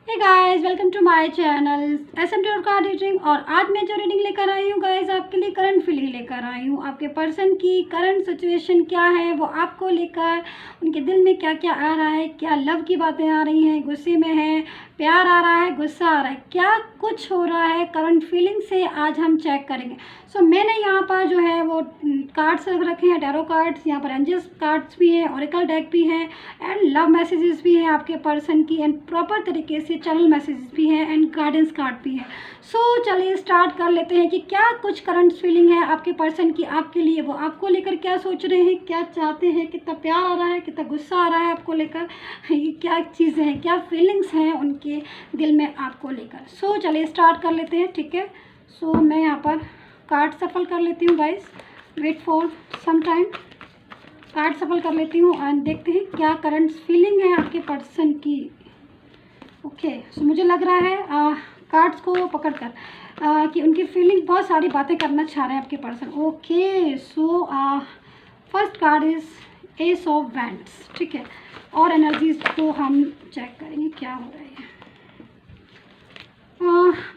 Hey guys, welcome to my channel SMT और card reading. और आज मैं जो रीडिंग लेकर आई हूँ गाइस, आपके लिए करंट फीलिंग लेकर आई हूँ। आपके पर्सन की करंट सिचुएशन क्या है, वो आपको लेकर उनके दिल में क्या क्या आ रहा है, क्या लव की बातें आ रही हैं, गुस्से में है, प्यार आ रहा है, गुस्सा आ रहा है, क्या कुछ हो रहा है करंट फीलिंग से आज हम चेक करेंगे। सो मैंने यहाँ पर जो है वो कार्ड्स रखे हैं, टैरो कार्ड्स, यहाँ पर एंजल्स कार्ड्स भी हैं, ओरेकल डेक भी हैं एंड लव मैसेजेस भी हैं आपके पर्सन की एंड प्रॉपर तरीके से चैनल मैसेजेस भी हैं एंड गाइडेंस कार्ड भी हैं। सो चलिए स्टार्ट कर लेते हैं कि क्या कुछ करंट फीलिंग है आपके पर्सन की आपके लिए, वो आपको लेकर क्या सोच रहे हैं, क्या चाहते हैं, कितना प्यार आ रहा है, कितना गुस्सा आ रहा है आपको लेकर, ये क्या चीज़ें हैं, क्या फीलिंग्स हैं उनके दिल में आपको लेकर। सो चलिए स्टार्ट कर लेते हैं, ठीक है। सो मैं यहाँ पर कार्ड सफल कर लेती हूँ guys, wait for some time. Card सफल कर लेती हूँ एंड देखते हैं क्या करंट फीलिंग है आपके पर्सन की। ओके, सो मुझे लग रहा है कार्ड्स को पकड़कर कि उनकी फीलिंग बहुत सारी बातें करना चाह रहे हैं आपके person. Okay, so first card is S of wands, ठीक है। और एनर्जीज को हम चेक करेंगे क्या हो रहा है।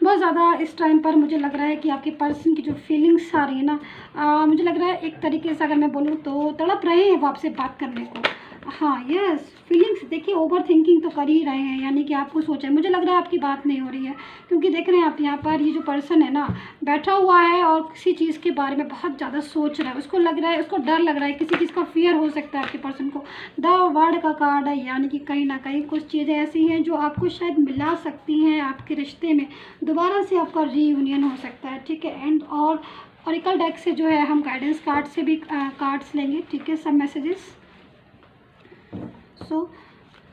बहुत ज़्यादा इस टाइम पर मुझे लग रहा है कि आपके पर्सन की जो फीलिंग्स आ रही है ना, मुझे लग रहा है एक तरीके से अगर मैं बोलूँ तो तड़प रहे हैं वो आपसे बात करने को। हाँ यस, फीलिंग्स देखिए, ओवर थिंकिंग तो कर ही रहे हैं, यानी कि आपको सोचा है। मुझे लग रहा है आपकी बात नहीं हो रही है, क्योंकि देख रहे हैं आप यहाँ पर ये जो पर्सन है ना बैठा हुआ है और किसी चीज़ के बारे में बहुत ज़्यादा सोच रहा है। उसको लग रहा है, उसको डर लग रहा है, किसी चीज़ का फियर हो सकता है आपके पर्सन को। द वर्ड का कार्ड है, यानी कि कहीं ना कहीं कुछ चीज़ें ऐसी हैं जो आपको शायद मिला सकती हैं आपके रिश्ते में, दोबारा से आपका रीयूनियन हो सकता है, ठीक है। एंड और ओरेकल डेक से जो है हम गाइडेंस कार्ड से भी कार्ड्स लेंगे, ठीक है, सब मैसेजेस। सो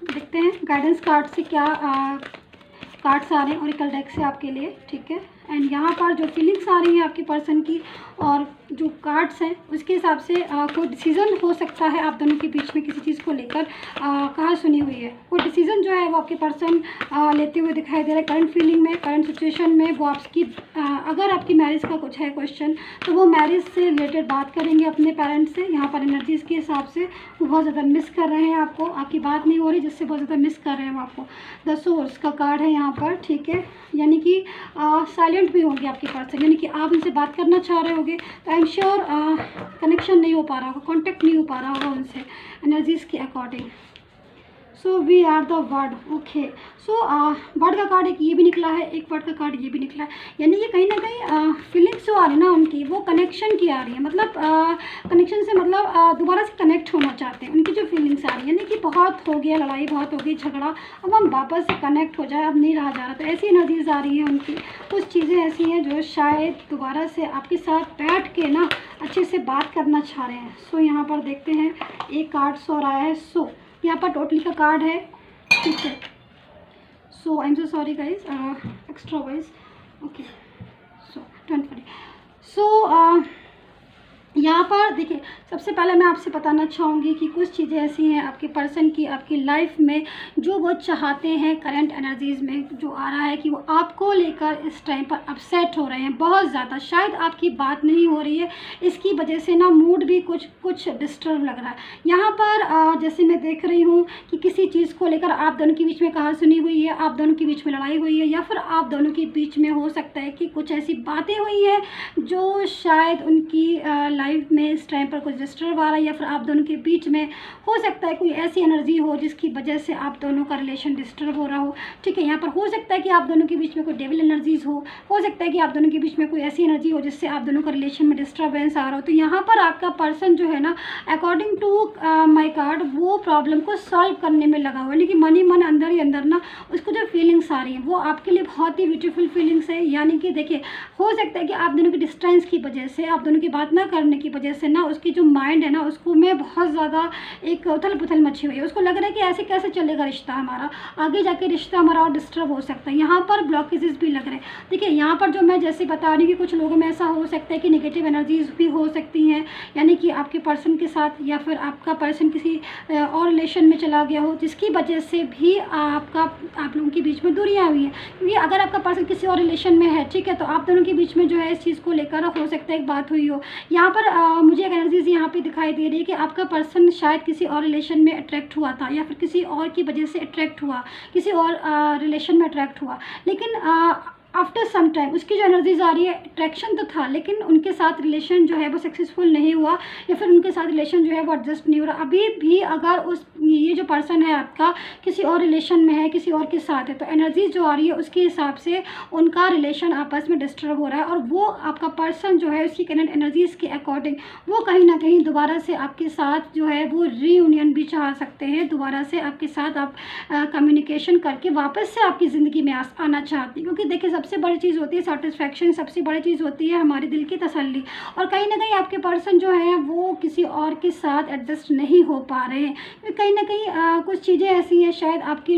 देखते हैं गाइडेंस कार्ड से क्या कार्ड्स आ रहे हैं ओरेकल डेक से आपके लिए, ठीक है। एंड यहाँ पर जो फीलिंग्स आ रही हैं आपके पर्सन की और जो कार्ड्स हैं उसके हिसाब से कोई डिसीज़न हो सकता है आप दोनों के बीच में किसी चीज़ को लेकर। कहाँ सुनी हुई है, कोई डिसीज़न जो है वो आपके पर्सन लेते हुए दिखाई दे रहा है करंट फीलिंग में, करंट सिचुएशन में। वो आपकी अगर आपकी मैरिज का कुछ है क्वेश्चन तो वो मैरिज से रिलेटेड बात करेंगे अपने पेरेंट्स से। यहाँ पर एनर्जीज़ के हिसाब से वो बहुत ज़्यादा मिस कर रहे हैं आपको, आपकी बात नहीं हो रही जिससे बहुत ज़्यादा मिस कर रहे हैं वो आपको। द सोर्स का कार्ड है यहाँ पर, ठीक है, यानी कि साइलेंट भी होंगे आपके पर्सन, यानी कि आप उनसे बात करना चाह रहे होगे तो आई एम श्योर कनेक्शन नहीं हो पा रहा होगा, कॉन्टेक्ट नहीं हो पा रहा होगा उनसे एनर्जीज़ के according. So we are the word, okay. So word का कार्ड एक ये भी निकला है, एक वर्ड का कार्ड ये भी निकला है, यानी कि कहीं ना कहीं फीलिंग्स जो आ रही है ना उनकी, वो कनेक्शन की आ रही है। मतलब कनेक्शन से मतलब दोबारा से कनेक्ट होना चाहते हैं। उनकी जो फीलिंग्स आ रही है, यानी कि बहुत हो गया लड़ाई, बहुत हो गई झगड़ा, अब हम वापस से कनेक्ट हो जाए, अब नहीं रहा जा रहा। तो ऐसी एनर्जीज आ रही है उनकी। कुछ चीज़ें ऐसी हैं जो शायद दोबारा से आपके साथ बैठ के ना अच्छे से बात करना चाह रहे हैं। सो यहाँ पर देखते हैं एक कार्ड सो रहा है। सो यहाँ पर टोटली का कार्ड है, ठीक है। So I am so sorry guys, extra wise, okay. So don't worry. So यहाँ पर देखिए, सबसे पहले मैं आपसे बताना चाहूँगी कि कुछ चीज़ें ऐसी हैं आपके पर्सन की आपकी लाइफ में जो वो चाहते हैं करंट एनर्जीज़ में जो आ रहा है कि वो आपको लेकर इस टाइम पर अपसेट हो रहे हैं बहुत ज़्यादा। शायद आपकी बात नहीं हो रही है, इसकी वजह से ना मूड भी कुछ डिस्टर्ब लग रहा है। यहाँ पर जैसे मैं देख रही हूँ कि किसी चीज़ को लेकर आप दोनों के बीच में कहा सुनी हुई है, आप दोनों के बीच में लड़ाई हुई है, या फिर आप दोनों के बीच में हो सकता है कि कुछ ऐसी बातें हुई हैं जो शायद उनकी लाइफ में इस टाइम पर कुछ डिस्टर्ब आ रहा है, या फिर आप दोनों के बीच में हो सकता है कोई ऐसी एनर्जी हो जिसकी वजह से आप दोनों का रिलेशन डिस्टर्ब हो रहा हो, ठीक है। यहाँ पर हो सकता है कि आप दोनों के बीच में कोई डेविल एनर्जीज हो सकता है कि आप दोनों के बीच में कोई ऐसी एनर्जी हो जिससे आप दोनों का रिलेशन में डिस्टर्बेंस आ रहा हो। तो यहाँ पर आपका पर्सन जो है ना, अकॉर्डिंग टू माई कार्ड, वो प्रॉब्लम को सॉल्व करने में लगा हुआ है, लेकिन मन ही मन अंदर ही अंदर ना उसको जो फीलिंग्स आ रही हैं वो आपके लिए बहुत ही ब्यूटीफुल फीलिंग्स है। यानी कि देखिए, हो सकता है कि आप दोनों की डिस्टेंस की वजह से, आप दोनों की बात ना करने की वजह से ना उसकी जो माइंड है ना उसको में बहुत ज़्यादा एक उथल पुथल मची हुई है। उसको लग रहा है कि ऐसे कैसे चलेगा रिश्ता हमारा, आगे जाके रिश्ता हमारा और डिस्टर्ब हो सकता है। यहाँ पर ब्लॉकेजेस भी लग रहे हैं। देखिए यहाँ पर जो मैं जैसे बता रही हूँ कि कुछ लोगों में ऐसा हो सकता है कि नेगेटिव एनर्जीज भी हो सकती हैं, यानी कि आपके पर्सन के साथ या फिर आपका पर्सन किसी और रिलेशन में चला गया हो जिसकी वजह से भी आप लोगों के बीच में दूरियाँ हुई हैं, क्योंकि अगर आपका पर्सन किसी और रिलेशन में है, ठीक है, तो आप दोनों के बीच में जो है इस चीज़ को लेकर हो सकता है एक बात हुई हो। यहाँ पर मुझे एक एनर्जीज यहाँ पे दिखाई दे रही है कि आपका पर्सन शायद किसी और रिलेशन में अट्रैक्ट हुआ था, या फिर किसी और की वजह से अट्रैक्ट हुआ, किसी और रिलेशन में अट्रैक्ट हुआ, लेकिन आफ्टर सम टाइम उसकी जो एनर्जीज आ रही है, अट्रैक्शन तो था लेकिन उनके साथ रिलेशन जो है वो सक्सेसफुल नहीं हुआ, या फिर उनके साथ रिलेशन जो है वो एडजस्ट नहीं हो रहा। अभी भी अगर ये जो पर्सन है आपका किसी और रिलेशन में है, किसी और के साथ है, तो एनर्जीज जो आ रही है उसके हिसाब से उनका रिलेशन आपस में डिस्टर्ब हो रहा है, और वो आपका पर्सन जो है उसकी करंट एनर्जीज के अकॉर्डिंग वो कहीं ना कहीं दोबारा से आपके साथ जो है वो रीयूनियन भी चाह सकते हैं, दोबारा से आपके साथ आप कम्युनिकेशन करके वापस से आपकी ज़िंदगी में आना चाहती हैं। क्योंकि देखिए सबसे बड़ी चीज़ होती है सेटिस्फैक्शन, सबसे बड़ी चीज़ होती है हमारे दिल की तसल्ली, और कहीं ना कहीं आपके पर्सन जो है वो किसी और के साथ एडजस्ट नहीं हो पा रहे हैं। कहीं ना कहीं कुछ चीज़ें ऐसी हैं, शायद आपकी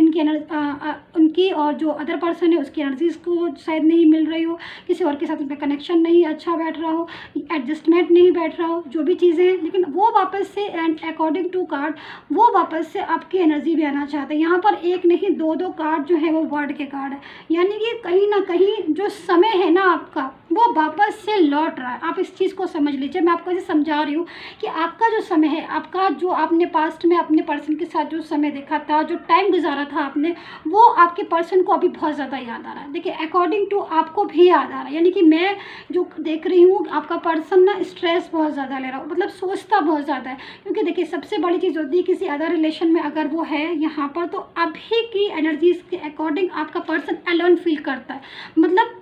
उनकी और जो अदर पर्सन है उसकी एनर्जीज को शायद नहीं मिल रही हो, किसी और के साथ उनका कनेक्शन नहीं अच्छा बैठ रहा हो, एडजस्टमेंट नहीं बैठ रहा हो, जो भी चीज़ें हैं, लेकिन वो वापस से एंड अकॉर्डिंग टू कार्ड वो वापस से आपकी एनर्जी भी आना चाहते हैं। यहाँ पर एक नहीं दो कार्ड जो है वो वर्ड के कार्ड है, यानी कि कहीं ना कहीं जो समय है ना आपका वो वापस से लौट रहा है। आप इस चीज़ को समझ लीजिए, मैं आपको ऐसे समझा रही हूँ कि आपका जो समय है, आपका जो आपने पास्ट में अपने पर्सन के साथ जो समय देखा था, जो टाइम गुजारा था आपने, वो आपके पर्सन को अभी बहुत ज़्यादा याद आ रहा है। देखिए अकॉर्डिंग टू आपको भी याद आ रहा है, यानी कि मैं जो देख रही हूँ आपका पर्सन ना स्ट्रेस बहुत ज़्यादा ले रहा हो, मतलब सोचता बहुत ज़्यादा है। क्योंकि देखिए सबसे बड़ी चीज़ होती है किसी अदर रिलेशन में अगर वो है यहाँ पर, तो अभी की एनर्जीज के अकॉर्डिंग आपका पर्सन अलोन फील करता है, मतलब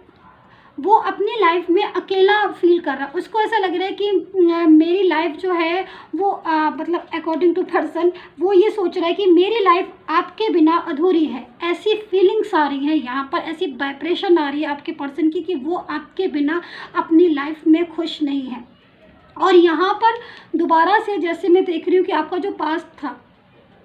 वो अपनी लाइफ में अकेला फील कर रहा है। उसको ऐसा लग रहा है कि मेरी लाइफ जो है वो मतलब अकॉर्डिंग टू पर्सन वो ये सोच रहा है कि मेरी लाइफ आपके बिना अधूरी है। ऐसी फीलिंग्स आ रही हैं यहाँ पर, ऐसी वाइब्रेशन आ रही है आपके पर्सन की कि वो आपके बिना अपनी लाइफ में खुश नहीं है। और यहाँ पर दोबारा से जैसे मैं देख रही हूँ कि आपका जो पास्ट था,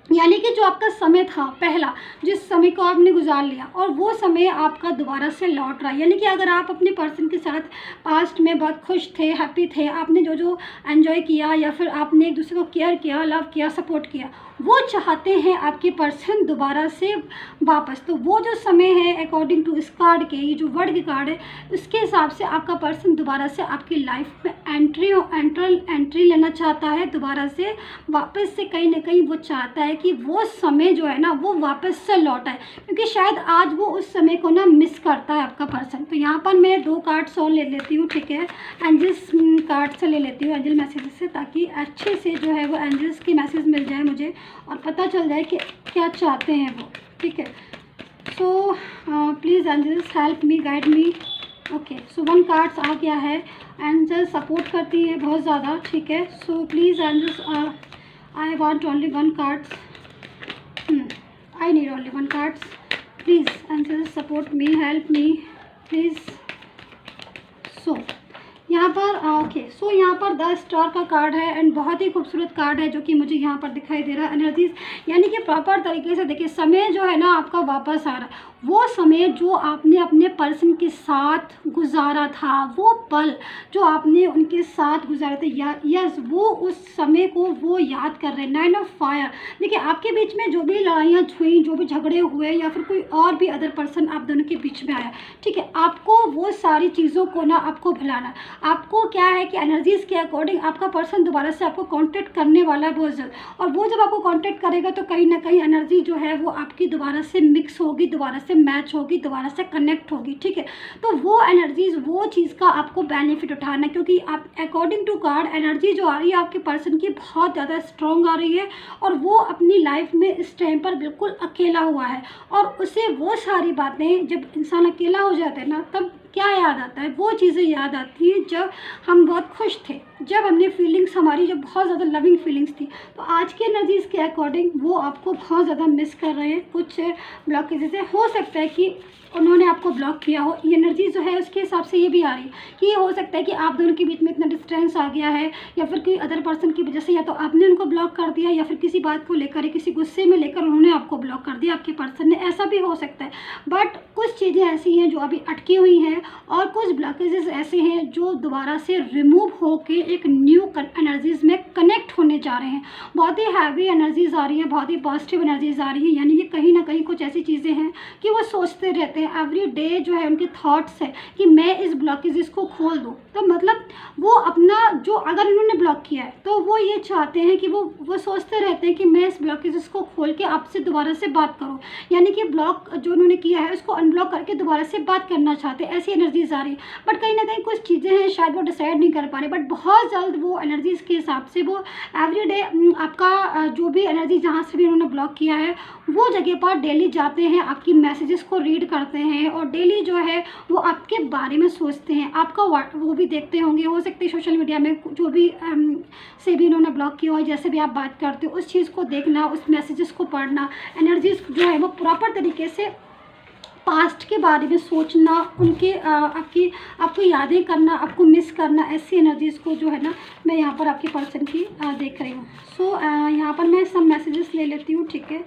यानी कि जो आपका समय था पहला, जिस समय को आपने गुजार लिया, और वो समय आपका दोबारा से लौट रहा है। यानी कि अगर आप अपने पर्सन के साथ पास्ट में बहुत खुश थे, हैप्पी थे, आपने जो जो एंजॉय किया, या फिर आपने एक दूसरे को केयर किया, लव किया, सपोर्ट किया, वो चाहते हैं आपके पर्सन दोबारा से वापस। तो वो जो समय है अकॉर्डिंग टू इस कार्ड के, ये जो वर्ड के कार्ड है, उसके हिसाब से आपका पर्सन दोबारा से आपकी लाइफ में एंट्री लेना चाहता है, दोबारा से वापस से कहीं ना कहीं वो चाहता है कि वो समय जो है ना वो वापस से लौट आए, क्योंकि शायद आज वो उस समय को ना मिस करता है आपका पर्सन। तो यहाँ पर मैं 2 कार्ड्स और ले लेती हूँ, ठीक है, एंजल्स कार्ड से ले लेती हूँ, एंजल मैसेज से, ताकि अच्छे से जो है वो एंजल्स की मैसेज मिल जाए मुझे और पता चल जाए कि क्या चाहते हैं वो, ठीक है। So please angels help me, guide me. Okay, so 1 cards आ गया है, एंजल्स सपोर्ट करती है बहुत ज़्यादा, ठीक है। So please angels, I want only 1 cards, I need only 1 cards. Please, angels support me, help me, please. So, यहाँ पर ओके, सो यहाँ पर 10 स्टार का कार्ड है एंड बहुत ही खूबसूरत कार्ड है जो कि मुझे यहाँ पर दिखाई दे रहा है। एनर्जीज यानी कि प्रॉपर तरीके से देखिए, समय जो है ना आपका वापस आ रहा है, वो समय जो आपने अपने पर्सन के साथ गुजारा था, वो पल जो आपने उनके साथ गुजारे थे, यस वो उस समय को वो याद कर रहे हैं। 9 ऑफ फायर, देखिए आपके बीच में जो भी लड़ाइयाँ हुई, जो भी झगड़े हुए, या फिर कोई और भी अदर पर्सन आप दोनों के बीच में आया, ठीक है, आपको वो सारी चीज़ों को ना आपको भुलाना। आपको क्या है कि एनर्जीज़ के अकॉर्डिंग आपका पर्सन दोबारा से आपको कांटेक्ट करने वाला है बहुत जल्द, और वो जब आपको कांटेक्ट करेगा तो कहीं ना कहीं एनर्जी जो है वो आपकी दोबारा से मिक्स होगी, दोबारा से मैच होगी, दोबारा से कनेक्ट होगी, ठीक है। तो वो एनर्जीज़, वो चीज़ का आपको बेनिफिट उठाना है, क्योंकि आप अकॉर्डिंग टू कार्ड एनर्जी जो आ रही है आपके पर्सन की बहुत ज़्यादा स्ट्रॉन्ग आ रही है, और वो अपनी लाइफ में इस टाइम पर बिल्कुल अकेला हुआ है। और उसे वो सारी बातें, जब इंसान अकेला हो जाता है ना, तब क्या याद आता है, वो चीज़ें याद आती हैं जब हम बहुत खुश थे, जब हमने फीलिंग्स हमारी जब बहुत ज़्यादा लविंग फीलिंग्स थी। तो आज के एनर्जीज़ के अकॉर्डिंग वो आपको बहुत ज़्यादा मिस कर रहे हैं। कुछ ब्लॉकेज से हो सकता है कि उन्होंने आपको ब्लॉक किया हो, ये एनर्जी जो है उसके हिसाब से ये भी आ रही है कि ये हो सकता है कि आप दोनों के बीच में इतना डिस्टेंस आ गया है, या फिर कोई अदर पर्सन की वजह से या तो आपने उनको ब्लॉक कर दिया, या फिर किसी बात को लेकर, किसी गुस्से में लेकर उन्होंने आपको ब्लॉक कर दिया, आपके पर्सन ने, ऐसा भी हो सकता है। बट कुछ चीज़ें ऐसी हैं जो अभी अटकी हुई हैं, और कुछ ब्लॉकेजेस ऐसे हैं जो दोबारा से रिमूव होके एक न्यू एनर्जीज़ में कनेक्ट होने जा रहे हैं। बहुत ही हैवी एनर्जीज़ आ रही हैं, बहुत ही पॉजिटिव एनर्जीज़ आ रही हैं, यानी कि कहीं ना कहीं कुछ ऐसी चीज़ें हैं कि वो सोचते रहते हैं एवरी डे, जो है उनके थॉट्स है कि मैं इस ब्लॉकेजेस को खोल दूँ। तो मतलब वो अपना जो अगर इन्होंने ब्लॉक किया है तो वो ये चाहते हैं कि वो सोचते रहते हैं कि मैं इस ब्लॉकेजेस को खोल के आपसे दोबारा से बात करूँ, यानी कि ब्लॉक जो उन्होंने किया है उसको अनब्लॉक करके दोबारा से बात करना चाहते हैं। ऐसी एनर्जीज आ रही है, बट कहीं ना कहीं कुछ चीज़ें हैं शायद वो डिसाइड नहीं कर पा रहे, बट बहुत जल्द वो एनर्जीज के हिसाब से वो एवरी डे आपका जो भी एनर्जी जहाँ से भी उन्होंने ब्लॉक किया है वो जगह पर डेली जाते हैं, आपकी मैसेजेस को रीड करते हैं और डेली जो है वो आपके बारे में सोचते हैं, आपका वो भी देखते होंगे। हो सकते सोशल मीडिया में जो भी से भी इन्होंने ब्लॉक किया हो, जैसे भी आप बात करते हो उस चीज़ को देखना, उस मैसेजेस को पढ़ना, एनर्जीज जो है वो प्रॉपर तरीके से पास्ट के बारे में सोचना, उनके आपको यादें करना, आपको मिस करना, ऐसी एनर्जीज़ को जो है ना मैं यहाँ पर आपके पर्सन की देख रही हूँ। सो यहाँ पर मैं सब मैसेजेस ले लेती हूँ, ठीक है।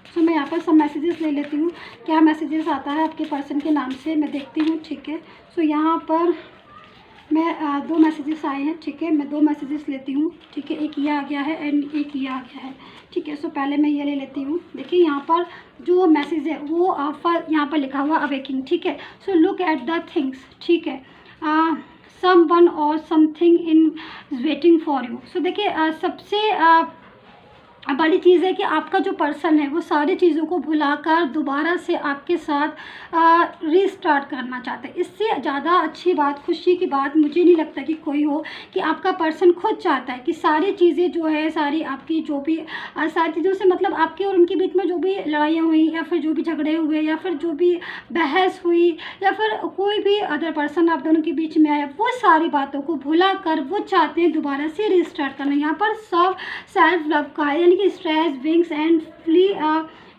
सो मैं यहाँ पर सब मैसेजेस ले लेती हूँ, क्या मैसेजेस आता है आपके पर्सन के नाम से मैं देखती हूँ, ठीक है। सो यहाँ पर मैं 2 मैसेजेस आए हैं, ठीक है। मैं 2 मैसेजेस लेती हूँ, ठीक है। एक ये आ गया है एंड एक ये आ गया है, ठीक है। सो पहले मैं ये ले लेती हूँ। देखिए यहाँ पर जो मैसेज है वो यहाँ पर लिखा हुआ अवेकिंग, ठीक है। So look at the things, ठीक है। Someone or something in waiting for you. So देखिए सबसे बड़ी चीज़ है कि आपका जो पर्सन है वो सारी चीज़ों को भुलाकर दोबारा से आपके साथ रीस्टार्ट करना चाहते हैं। इससे ज़्यादा अच्छी बात, खुशी की बात मुझे नहीं लगता कि कोई हो, कि आपका पर्सन खुद चाहता है कि सारी चीज़ें जो है, सारी आपकी जो भी सारी चीज़ों से मतलब आपके और उनके बीच में जो भी लड़ाइयाँ हुई या फिर जो भी झगड़े हुए या फिर जो भी बहस हुई या फिर कोई भी अदर पर्सन आप दोनों के बीच में आया, वो सारी बातों को भुला कर वो चाहते हैं दोबारा से रीस्टार्ट करना। यहाँ पर सब सेल्फ लव का है, कि stress wings and flee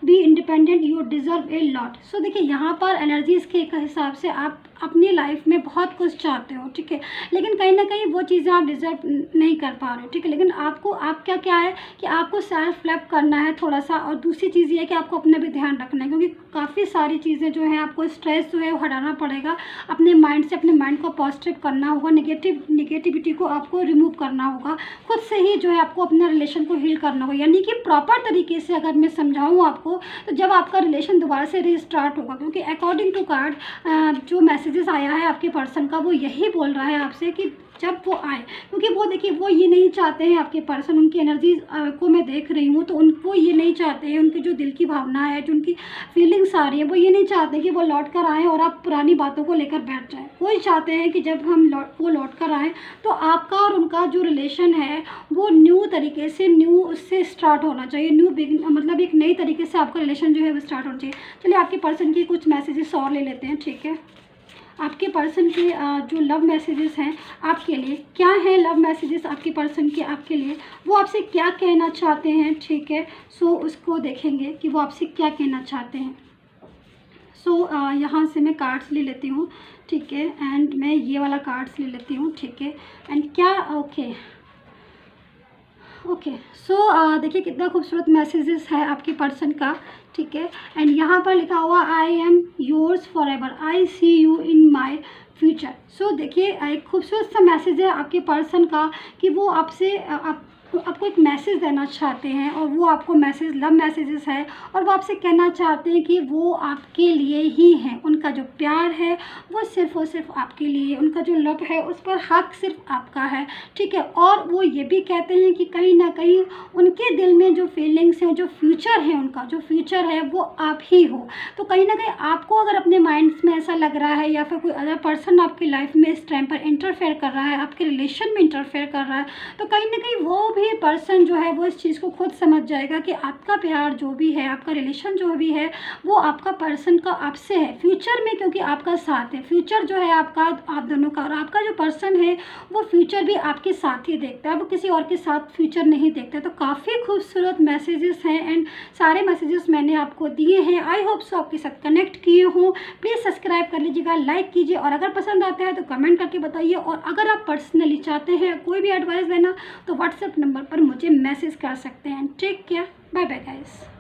be independent, you deserve a lot. So देखिए यहाँ पर एनर्जीज़ के हिसाब से आप अपनी लाइफ में बहुत कुछ चाहते हो, ठीक है, लेकिन कहीं ना कहीं वो चीज़ें आप डिज़र्व नहीं कर पा रहे हो, ठीक है। लेकिन आप क्या है कि आपको सेल्फ लव करना है थोड़ा सा, और दूसरी चीज़ ये है कि आपको अपना भी ध्यान रखना है, क्योंकि काफ़ी सारी चीज़ें जो हैं आपको स्ट्रेस जो है वो हटाना पड़ेगा अपने माइंड से। अपने माइंड को पॉजिटिव करना होगा, निगेटिविटी को आपको रिमूव करना होगा, खुद से ही जो है आपको अपने रिलेशन को हील करना होगा। यानी कि प्रॉपर तरीके से अगर मैं समझाऊँ आपको, तो जब आपका रिलेशन दोबारा से रीस्टार्ट होगा, क्योंकि अकॉर्डिंग टू कार्ड जो मैसेजेस आया है आपके पर्सन का वो यही बोल रहा है आपसे कि जब वो आए, क्योंकि वो देखिए वो ये नहीं चाहते हैं, आपके पर्सन उनकी एनर्जी को मैं देख रही हूँ तो उनको ये नहीं चाहते हैं, उनकी जो दिल की भावना है, जो उनकी फीलिंग्स आ रही है, वो ये नहीं चाहते कि वो लौट कर आएँ और आप पुरानी बातों को लेकर बैठ जाएँ। वो ही चाहते हैं कि जब वो लौट कर आएँ तो आपका और उनका जो रिलेशन है वो न्यू तरीके से, न्यू उससे स्टार्ट होना चाहिए, मतलब एक नई तरीके से आपका रिलेशन जो है वो स्टार्ट होना चाहिए। चलिए आपके पर्सन के कुछ मैसेजेस और ले लेते हैं, ठीक है। आपके पर्सन के जो लव मैसेजेस हैं आपके लिए, क्या है लव मैसेजेस आपके पर्सन के आपके लिए, वो आपसे क्या कहना चाहते हैं, ठीक है। सो उसको देखेंगे कि वो आपसे क्या कहना चाहते हैं। सो यहाँ से मैं कार्ड्स ले लेती हूँ, ठीक है, एंड मैं ये वाला कार्ड्स ले लेती हूँ, ठीक है। एंड क्या ओके सो देखिए कितना खूबसूरत मैसेजेस है आपके पर्सन का, ठीक है। एंड यहाँ पर लिखा हुआ I am yours for ever, I see you in my future. So देखिए एक खूबसूरत सा मैसेज है आपके पर्सन का कि वो आपसे आपको एक मैसेज देना चाहते हैं, और वो आपको मैसेज लव मैसेजेस है, और वो आपसे कहना चाहते हैं कि वो आपके लिए ही हैं। उनका जो प्यार है वो सिर्फ़ और सिर्फ आपके लिए, उनका जो लव है उस पर हक सिर्फ आपका है, ठीक है। और वो ये भी कहते हैं कि कहीं ना कहीं उनके दिल में जो फीलिंग्स हैं, जो फ्यूचर है, उनका जो फ्यूचर है वो आप ही हो। तो कहीं ना कहीं आपको अगर अपने माइंड्स में ऐसा लग रहा है या फिर कोई अदर पर्सन आपकी लाइफ में इस टाइम पर इंटरफेयर कर रहा है, आपके रिलेशन में इंटरफेयर कर रहा है, तो कहीं ना कहीं वो भी पर्सन जो है वो इस चीज़ को खुद समझ जाएगा कि आपका प्यार जो भी है, आपका रिलेशन जो भी है, वो आपका पर्सन का आपसे है फ्यूचर में, क्योंकि आपका साथ है। फ्यूचर जो है आपका, आप दोनों का, और आपका जो पर्सन है वो फ्यूचर भी आपके साथ ही देखता है, वो किसी और के साथ फ्यूचर नहीं देखता। तो काफ़ी खूबसूरत मैसेजेस हैं, एंड सारे मैसेजेस मैंने आपको दिए हैं। आई होप सो आपके साथ कनेक्ट किए हों। प्लीज़ सब्सक्राइब कर लीजिएगा, लाइक कीजिए, और अगर पसंद आता है तो कमेंट करके बताइए। और अगर आप पर्सनली चाहते हैं कोई भी एडवाइस देना तो व्हाट्सएप नंबर पर मुझे मैसेज कर सकते हैं। Take care, bye bye guys.